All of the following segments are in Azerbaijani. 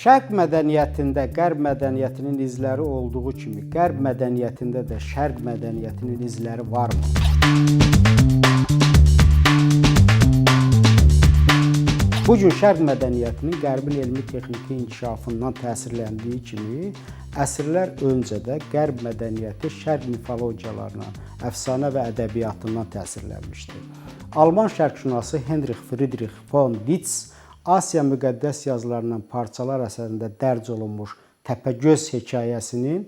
Şərq mədəniyyətində Qərb mədəniyyətinin izləri olduğu kimi, Qərb mədəniyyətində də Şərq mədəniyyətinin izləri varmı? Bugün Şərq mədəniyyətinin Qərbin elmi-texniki inkişafından təsirləndiyi kimi, əsrlər öncə də Qərb mədəniyyəti Şərq mifologiyalarına, əfsanə və ədəbiyyatından təsirlənmişdir. Alman şərqşünası Heinrich Friedrich von Dietz Asiya müqəddəs yazılarından parçalar əsərində dərc olunmuş Təpəgöz hekayəsinin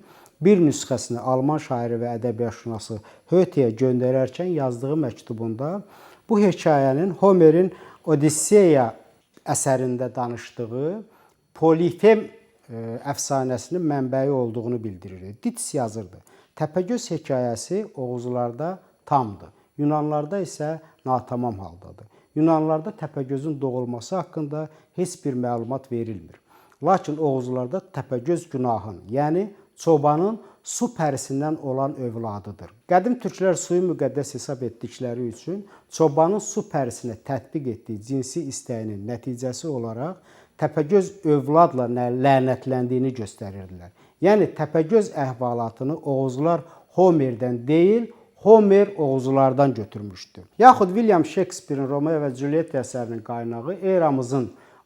bir nüsxəsini Alman şairi və ədəbiyyatşünası Höteyə göndərərkən yazdığı məktubunda bu hekayənin Homerin Odisseya əsərində danışdığı Polifem əfsanəsinin mənbəyi olduğunu bildirir. Dietz yazırdı. Təpəgöz hekayəsi Oğuzlarda tamdır, Yunanlarda isə natamam haldadır. Yunanlarda Təpəgözün doğulması haqqında heç bir məlumat verilmir. Lakin Oğuzlarda Təpəgöz günahın, yəni çobanın su pərisindən olan övladıdır. Qədim türklər suyu müqəddəs hesab etdikləri üçün çobanın su pərisinə tətbiq etdiyi cinsi istəyinin nəticəsi olaraq Təpəgöz övladla lənətləndiyini göstərirdilər. Yəni Təpəgöz əhvalatını Oğuzlar Homerdən deyil, Homer Oğuzlardan götürmüşdür. Yaxud William Shakespeare'in Romeo və Juliet əsərinin qaynağı eramızın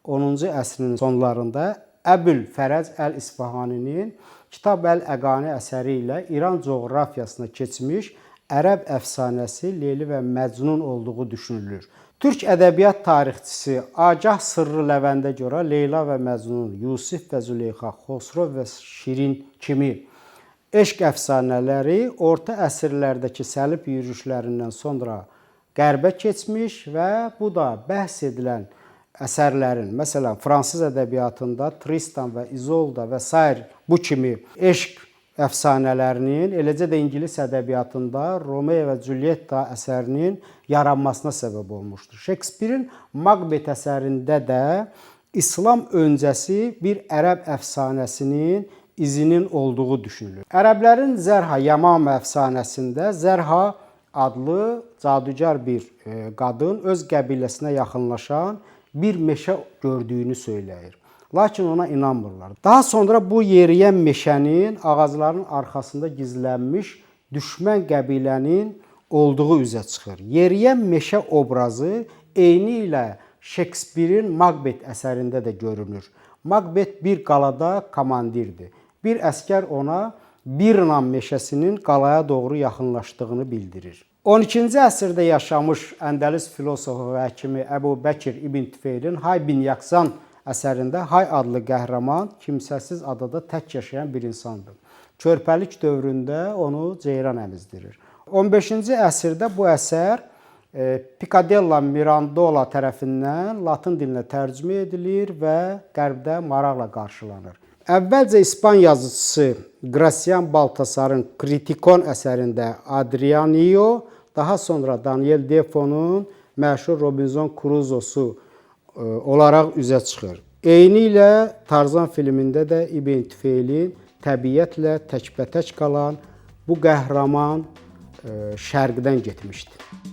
10-cu əsrinin sonlarında Əbül Fərəc Əl-İsfahaninin Kitab Əl-Əqani əsəri ilə İran coğrafiyasına keçmiş ərəb əfsanəsi Leyli və Məcnun olduğu düşünülür. Türk ədəbiyyat tarixçisi Agah Sırrı Ləvəndə görə Leyla və Məcnun, Yusif və Züleyxa, Xosrov və Şirin kimi eşq əfsanələri orta əsrlərdəki səlib yürüşlərindən sonra qərbə keçmiş və bu da bəhs edilən əsərlərin, məsələn, fransız ədəbiyyatında Tristan və Izolda və s. bu kimi eşq əfsanələrinin, eləcə də ingilis ədəbiyyatında Romeo və Julietta əsərinin yaranmasına səbəb olmuşdur. Shakespeare'in Macbeth əsərində də İslam öncəsi bir ərəb əfsanəsinin izinin olduğu düşünülür. Ərəblərin Zərha Yamam əfsanəsində Zərha adlı cadugar bir qadın öz qəbiləsinə yaxınlaşan bir meşə gördüyünü söyləyir. Lakin ona inanmırlar. Daha sonra bu yeriyən meşənin ağacların arxasında gizlənmiş düşmən qəbilənin olduğu üzə çıxır. Yeriyən meşə obrazı eyni ilə Shakespeare'in Macbeth əsərində də görünür. Macbeth bir qalada komandirdir. Bir əskər ona Birnam meşəsinin qalaya doğru yaxınlaşdığını bildirir. 12-ci əsrdə yaşamış Əndəlüs filosofu və həkimi Əbu Bəkir İbn Tüfeylin Hay bin Yaksan əsərində Hay adlı qəhrəman kimsəsiz adada tək yaşayan bir insandır. Körpəlik dövründə onu ceyran əmizdirir. 15-ci əsrdə bu əsər Picadella Mirandola tərəfindən Latın dilinə tərcümə edilir və qərbdə maraqla qarşılanır. Əvvəlcə İspan yazıcısı Gracian Baltasar'ın Kritikon əsərində Adrianio, daha sonra Daniel Defoe'nun məşhur Robinson Crusoe'su olaraq üzə çıxır. Eyni ilə Tarzan filmində də İbn Tüfeylin təbiətlə təkbətək qalan bu qəhrəman şərqdən getmişdir.